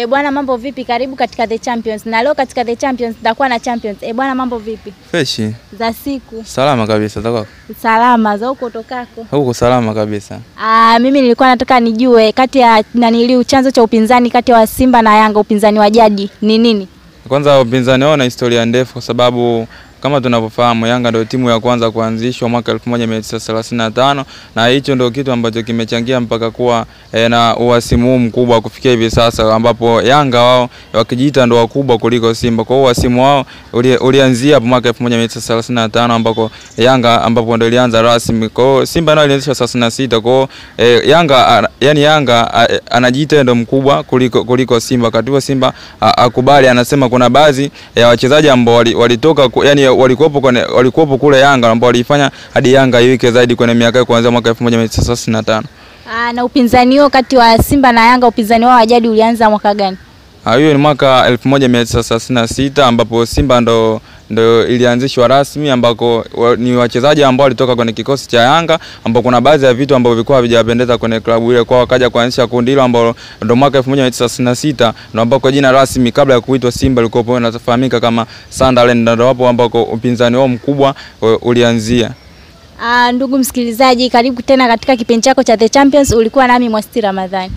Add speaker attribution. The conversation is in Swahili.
Speaker 1: Bwana mambo vipi? Karibu katika The Champions. Na leo katika The Champions tutakuwa na Champions. Bwana mambo vipi?
Speaker 2: Freshi.
Speaker 1: Za siku.
Speaker 2: Salama kabisa takako.
Speaker 1: Salama za huko tokako.
Speaker 2: Huko salama kabisa.
Speaker 1: Mimi nilikuwa nataka nijue kati ya chanzo cha upinzani kati ya Simba na Yanga, upinzani wa jadi ni nini?
Speaker 2: Kwanza upinzani wao na historia ndefu kwa sababu kama tunavyofahamu Yanga ndio timu ya kwanza kuanzishwa mwaka 1935 na hicho ndio kitu ambacho kimechangia mpaka kuwa na uhasimu mkubwa kufikia hivi sasa, ambapo Yanga wao wakijiita ndio wakubwa kuliko Simba. Kwa hiyo uhasimu wao ulianzia mwaka 1935 ambako Yanga ambapo ndio ilianza rasmi. Kwa hiyo Simba nao ilianzishwa 36. Kwa hiyo Yanga anajiita ndio mkubwa kuliko Simba. Katibu Simba akubali, anasema kuna baadhi ya wachezaji ambao walitoka walikuwepo kule Yanga ambao walifanya hadi Yanga iweke zaidi kwenye miaka kuanzia mwaka 1935.
Speaker 1: Na upinzani huo kati wa Simba na Yanga, upinzani wao wa jadi ulianza mwaka gani?
Speaker 2: Hiyo ni mwaka 1936 ambapo Simba ndo ilianzishwa rasmi, ambako ni wachezaji ambao walitoka kwenye kikosi cha Yanga, ambao kuna baadhi ya vitu ambavyo vilikuwa havijapendeza kwenye klabu ile, kwa wakaja kuanzisha kundi hilo ambalo ndo mwaka 1936 na ambako jina rasmi kabla ya kuitwa Simba ilikuwa inafahamika kama Sunderland, ndio hapo ambako upinzani wao mkubwa ulianzia.
Speaker 1: Ndugu msikilizaji, karibu tena katika kipindi chako cha The Champions. Ulikuwa nami Mwasti Ramadhani.